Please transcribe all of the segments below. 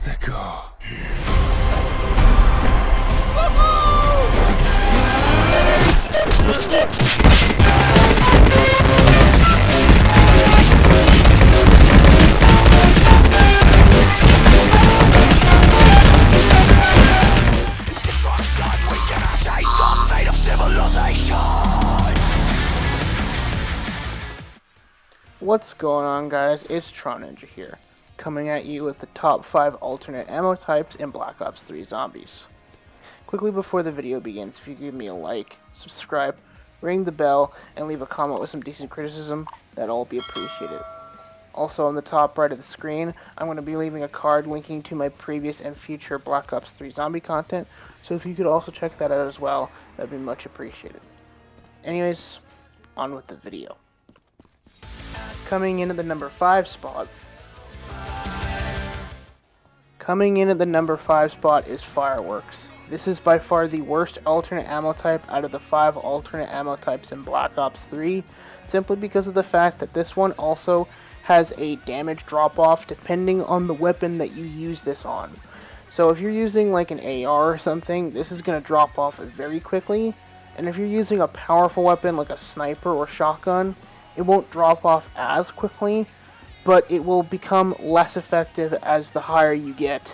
Mystical. What's going on, guys? It's Tron Ninja here, coming at you with the top 5 alternate ammo types in Black Ops 3 Zombies. Quickly before the video begins, if you give me a like, subscribe, ring the bell, and leave a comment with some decent criticism, that'd all be appreciated. Also, on the top right of the screen, I'm going to be leaving a card linking to my previous and future Black Ops 3 Zombie content, so if you could also check that out as well, that'd be much appreciated. Anyways, on with the video. Coming in at the number 5 spot. Coming in at the number 5 spot is Fireworks. This is by far the worst alternate ammo type out of the 5 alternate ammo types in Black Ops 3, simply because of the fact that this one also has a damage drop-off depending on the weapon that you use this on. So if you're using like an AR or something, this is going to drop off very quickly, and if you're using a powerful weapon like a sniper or shotgun, it won't drop off as quickly, but it will become less effective as the higher you get.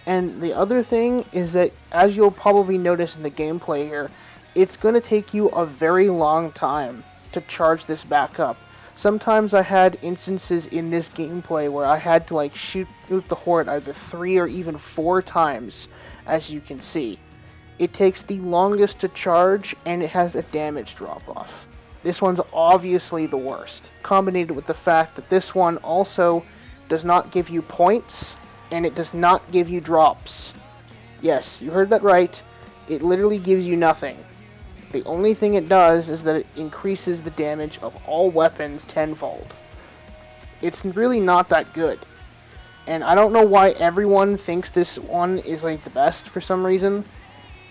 And the other thing is that, as you'll probably notice in the gameplay here, it's going to take you a very long time to charge this back up. Sometimes I had instances in this gameplay where I had to like shoot the horde either 3 or even 4 times, as you can see. It takes the longest to charge, and it has a damage drop-off. This one's obviously the worst, combined with the fact that this one also does not give you points, and it does not give you drops. Yes, you heard that right, it literally gives you nothing. The only thing it does is that it increases the damage of all weapons tenfold. It's really not that good. And I don't know why everyone thinks this one is like the best for some reason.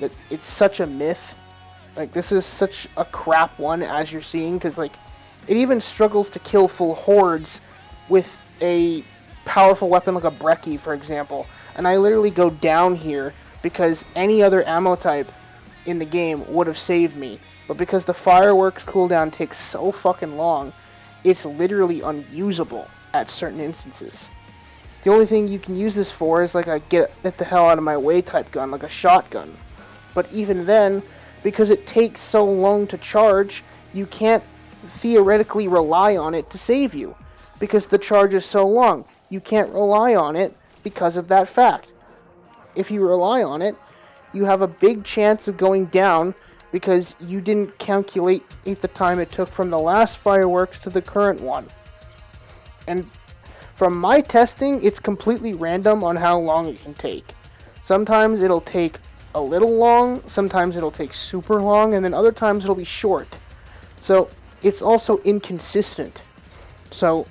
That it's such a myth. Like, this is such a crap one, as you're seeing, because, like, it even struggles to kill full hordes with a powerful weapon like a Brecci, for example. And I literally go down here because any other ammo type in the game would have saved me. But because the fireworks cooldown takes so fucking long, it's literally unusable at certain instances. The only thing you can use this for is, like, a get the hell out of my way type gun, like a shotgun. But even then, because it takes so long to charge, you can't theoretically rely on it to save you. Because the charge is so long, you can't rely on it because of that fact. If you rely on it, you have a big chance of going down because you didn't calculate the time it took from the last fireworks to the current one. And from my testing, it's completely random on how long it can take. Sometimes it'll take a little long, sometimes it'll take super long, and then other times it'll be short. So it's also inconsistent. So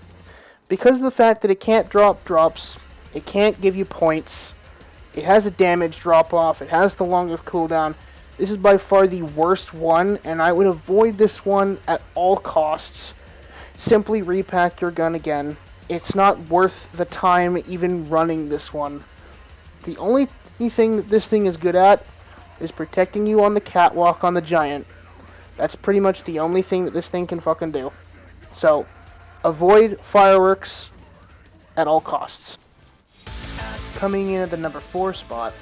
because of the fact that it can't drop drops, it can't give you points, it has a damage drop off, it has the longest cooldown, this is by far the worst one, and I would avoid this one at all costs. Simply repack your gun again. It's not worth the time even running this one. The only thing that this thing is good at is protecting you on the catwalk on the Giant. That's pretty much the only thing that this thing can fucking do. So, avoid fireworks at all costs. Coming in at the number 4 spot.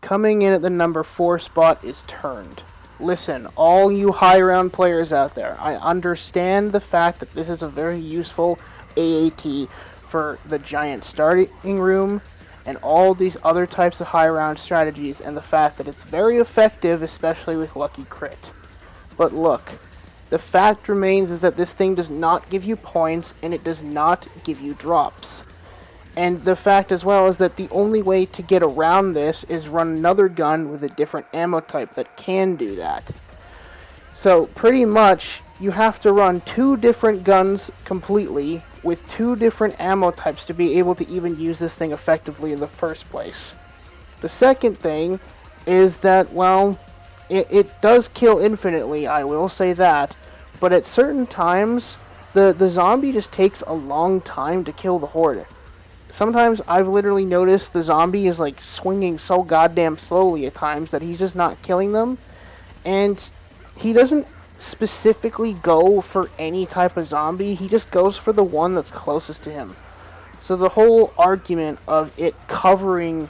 Coming in at the number 4 spot is Turned. Listen, all you high round players out there, I understand the fact that this is a very useful AAT for the Giant starting room and all these other types of high round strategies, and the fact that it's very effective, especially with Lucky Crit. But look, the fact remains is that this thing does not give you points, and it does not give you drops. And the fact as well is that the only way to get around this is run another gun with a different ammo type that can do that. So pretty much you have to run 2 different guns completely with 2 different ammo types to be able to even use this thing effectively in the first place. The second thing is that, well, it does kill infinitely, I will say that, but at certain times the zombie just takes a long time to kill the horde. Sometimes I've literally noticed the zombie is like swinging so goddamn slowly at times that he's just not killing them, and he doesn't specifically go for any type of zombie. He just goes for the one that's closest to him. So the whole argument of it covering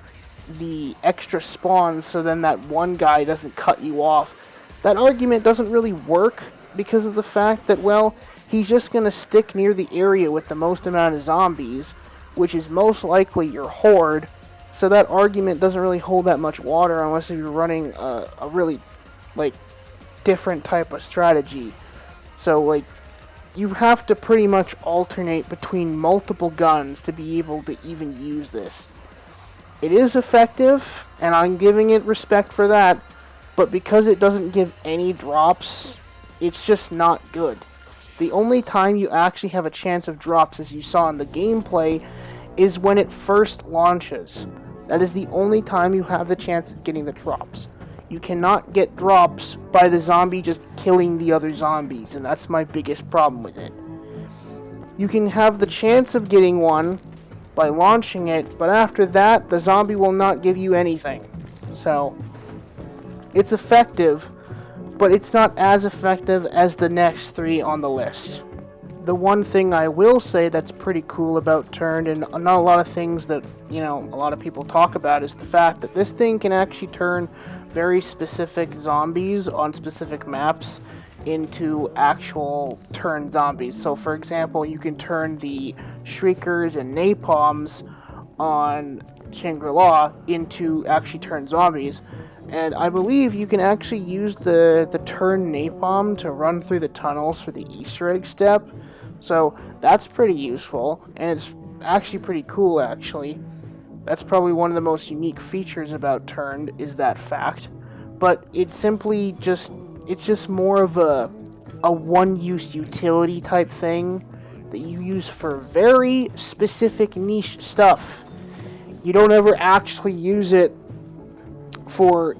the extra spawns so then that one guy doesn't cut you off, that argument doesn't really work because of the fact that, well, he's just going to stick near the area with the most amount of zombies, which is most likely your horde. So that argument doesn't really hold that much water unless you're running a really, like, different type of strategy. So, like, you have to pretty much alternate between multiple guns to be able to even use this. It is effective, and I'm giving it respect for that, but because it doesn't give any drops, it's just not good. The only time you actually have a chance of drops, as you saw in the gameplay, is when it first launches. That is the only time you have the chance of getting the drops. You cannot get drops by the zombie just killing the other zombies, and that's my biggest problem with it. You can have the chance of getting one by launching it, but after that, the zombie will not give you anything. So, it's effective, but it's not as effective as the next three on the list. The one thing I will say that's pretty cool about Turned, and not a lot of things that, a lot of people talk about, is the fact that this thing can actually turn very specific zombies on specific maps into actual turned zombies. So, for example, you can turn the Shriekers and Napalms on Shangri-La into actually turned zombies. And I believe you can actually use the turn napalm to run through the tunnels for the Easter egg step. So that's pretty useful, and it's actually pretty cool, actually. That's probably one of the most unique features about Turned, is that fact. But it's simply just, it's just more of a one-use utility type thing that you use for very specific niche stuff. You don't ever actually use it for,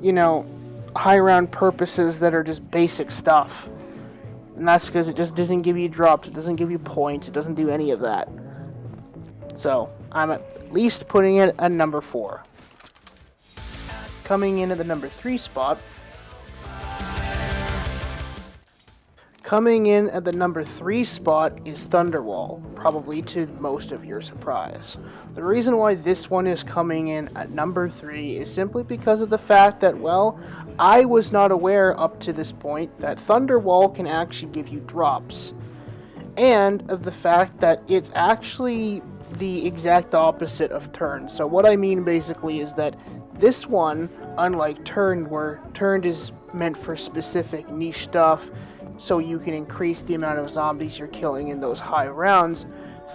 high round purposes that are just basic stuff. And that's because it just doesn't give you drops, it doesn't give you points, it doesn't do any of that. So, I'm at least putting it at number 4. Coming in at the number 3 spot. Coming in at the number 3 spot is Thunderwall, probably to most of your surprise. The reason why this one is coming in at number 3 is simply because of the fact that, well, I was not aware up to this point that Thunderwall can actually give you drops. And of the fact that it's actually the exact opposite of Turned. So what I mean basically is that this one, unlike Turned, where Turned is meant for specific niche stuff, so you can increase the amount of zombies you're killing in those high rounds,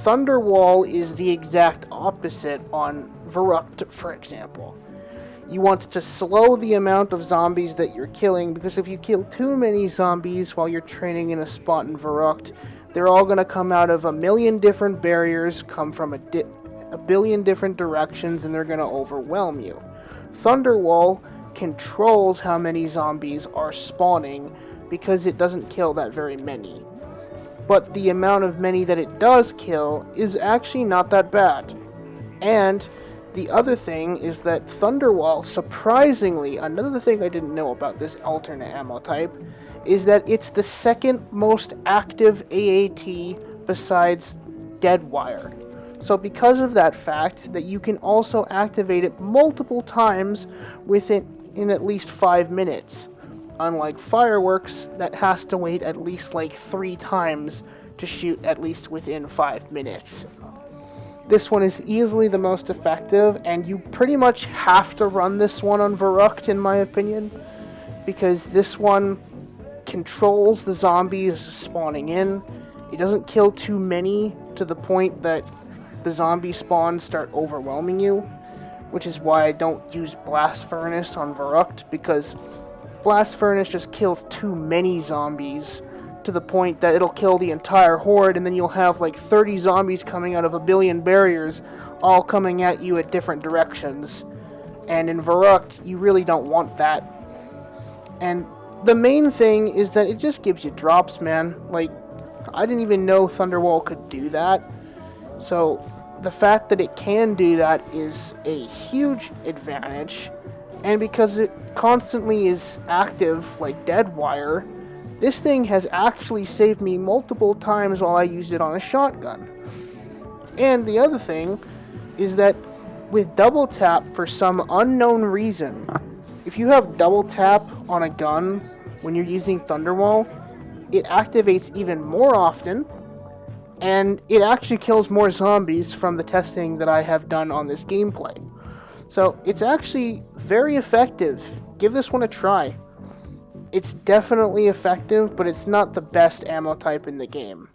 Thunderwall is the exact opposite on Verrucht, for example. You want to slow the amount of zombies that you're killing, because if you kill too many zombies while you're training in a spot in Verrucht, they're all going to come out of a million different barriers, come from a billion different directions, and they're going to overwhelm you. Thunderwall controls how many zombies are spawning, because it doesn't kill that very many. But the amount of many that it does kill is actually not that bad. And the other thing is that Thunderwall, surprisingly, another thing I didn't know about this alternate ammo type, is that it's the second most active AAT besides Deadwire. So because of that fact, that you can also activate it multiple times in at least 5 minutes. Unlike Fireworks, that has to wait at least like 3 times to shoot at least within 5 minutes. This one is easily the most effective, and you pretty much have to run this one on Verrucht, in my opinion, because this one controls the zombies spawning in. It doesn't kill too many to the point that the zombie spawns start overwhelming you, which is why I don't use Blast Furnace on Verrucht, because Blast Furnace just kills too many zombies to the point that it'll kill the entire horde, and then you'll have like 30 zombies coming out of a billion barriers, all coming at you at different directions. And in Verrucht, you really don't want that. And the main thing is that it just gives you drops, man. Like, I didn't even know Thunderwall could do that. So the fact that it can do that is a huge advantage. And because it constantly is active like Deadwire, this thing has actually saved me multiple times while I used it on a shotgun. And the other thing is that with double tap, for some unknown reason, if you have double tap on a gun when you're using Thunderwall, it activates even more often, and it actually kills more zombies from the testing that I have done on this gameplay. So it's actually very effective. Give this one a try. It's definitely effective, but it's not the best ammo type in the game.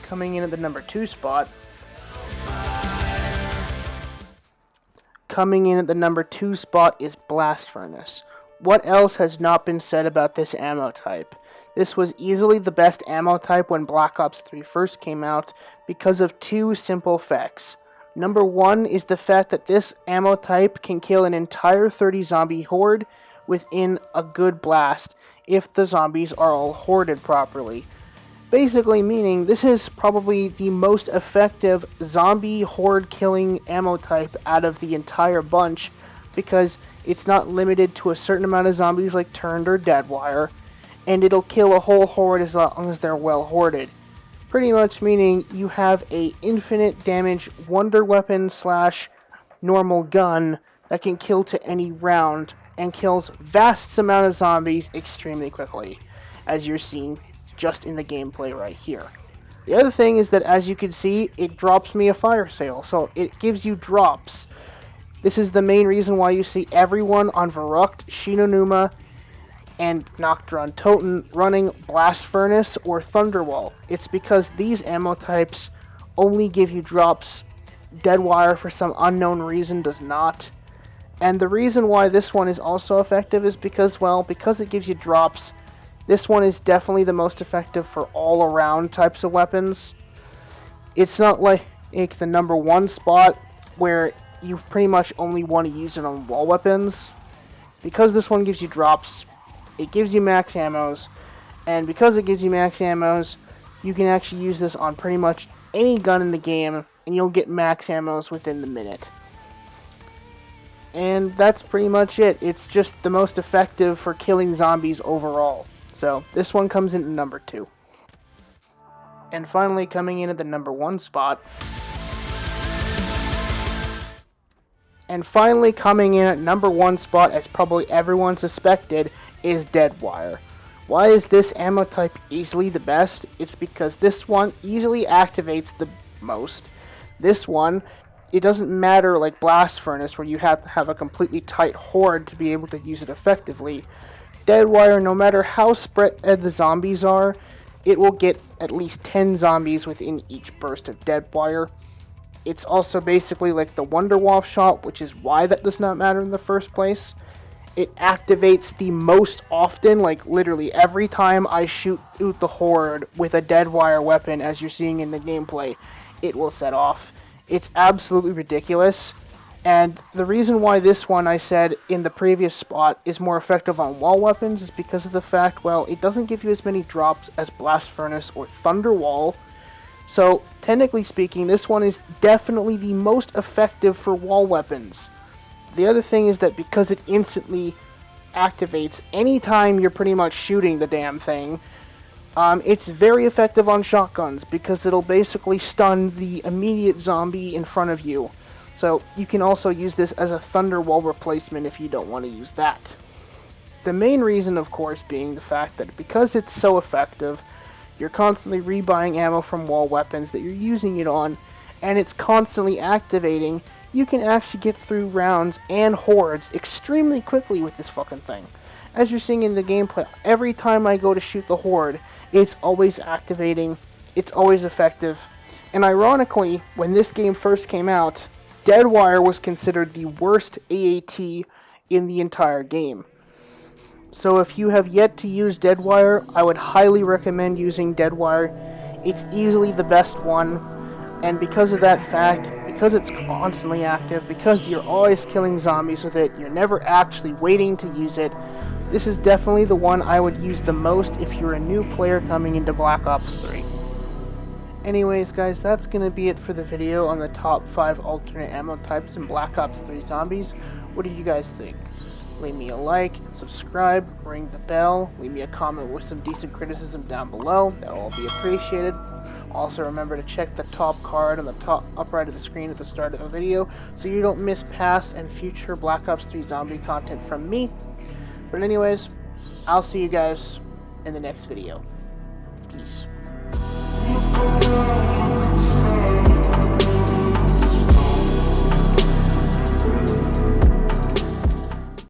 Coming in at the number 2 spot. Coming in at the number 2 spot is Blast Furnace. What else has not been said about this ammo type? This was easily the best ammo type when Black Ops 3 first came out because of 2 simple facts. Number 1 is the fact that this ammo type can kill an entire 30 zombie horde within a good blast if the zombies are all hoarded properly. Basically meaning this is probably the most effective zombie horde killing ammo type out of the entire bunch because it's not limited to a certain amount of zombies like Turned or Deadwire, and it'll kill a whole horde as long as they're well hoarded. Pretty much meaning you have a infinite damage wonder weapon / normal gun that can kill to any round and kills vast amount of zombies extremely quickly, as you're seeing just in the gameplay right here. The other thing is that, as you can see, it drops me a fire sale, so it gives you drops. This is the main reason why you see everyone on Verrucht, Shinonuma, and Nocturne Toten running Blast Furnace or Thunderwall. It's because these ammo types only give you drops. Deadwire, for some unknown reason, does not. And the reason why this one is also effective is because, well, because it gives you drops, this one is definitely the most effective for all-around types of weapons. It's not like the number 1 spot where you pretty much only want to use it on wall weapons. Because this one gives you drops, it gives you max ammos, and because it gives you max ammos, you can actually use this on pretty much any gun in the game, and you'll get max ammos within the minute. And that's pretty much it. It's just the most effective for killing zombies overall. So this one comes in at number 2. And finally, coming in at the number 1 spot. And finally coming in at number 1 spot, as probably everyone suspected, is Deadwire. Why is this ammo type easily the best? It's because this one easily activates the most. This one, it doesn't matter like Blast Furnace where you have to have a completely tight horde to be able to use it effectively. Deadwire, no matter how spread the zombies are, it will get at least 10 zombies within each burst of Deadwire. It's also basically like the Wonderwall shot, which is why that does not matter in the first place. It activates the most often, like literally every time I shoot the horde with a Deadwire weapon, as you're seeing in the gameplay, it will set off. It's absolutely ridiculous. And the reason why this one, I said in the previous spot, is more effective on wall weapons is because of the fact, well, it doesn't give you as many drops as Blast Furnace or Thunderwall. So, technically speaking, this one is definitely the most effective for wall weapons. The other thing is that because it instantly activates anytime you're pretty much shooting the damn thing, it's very effective on shotguns because it'll basically stun the immediate zombie in front of you. So you can also use this as a Thunderwall replacement if you don't want to use that. The main reason, of course, being the fact that because it's so effective, you're constantly rebuying ammo from wall weapons that you're using it on, and it's constantly activating, you can actually get through rounds and hordes extremely quickly with this fucking thing. As you're seeing in the gameplay, every time I go to shoot the horde, it's always activating, it's always effective. And ironically, when this game first came out, Deadwire was considered the worst AAT in the entire game. So if you have yet to use Deadwire, I would highly recommend using Deadwire. It's easily the best one, and because of that fact, because it's constantly active, because you're always killing zombies with it, you're never actually waiting to use it, This is definitely the one I would use the most if you're a new player coming into Black Ops 3. Anyways guys, that's going to be it for the video on the top 5 alternate ammo types in Black Ops 3 Zombies. What do you guys think? Leave me a like, subscribe, ring the bell, leave me a comment with some decent criticism down below. That will all be appreciated. Also remember to check the top card on the top right of the screen at the start of the video so you don't miss past and future Black Ops 3 zombie content from me. But anyways, I'll see you guys in the next video. Peace.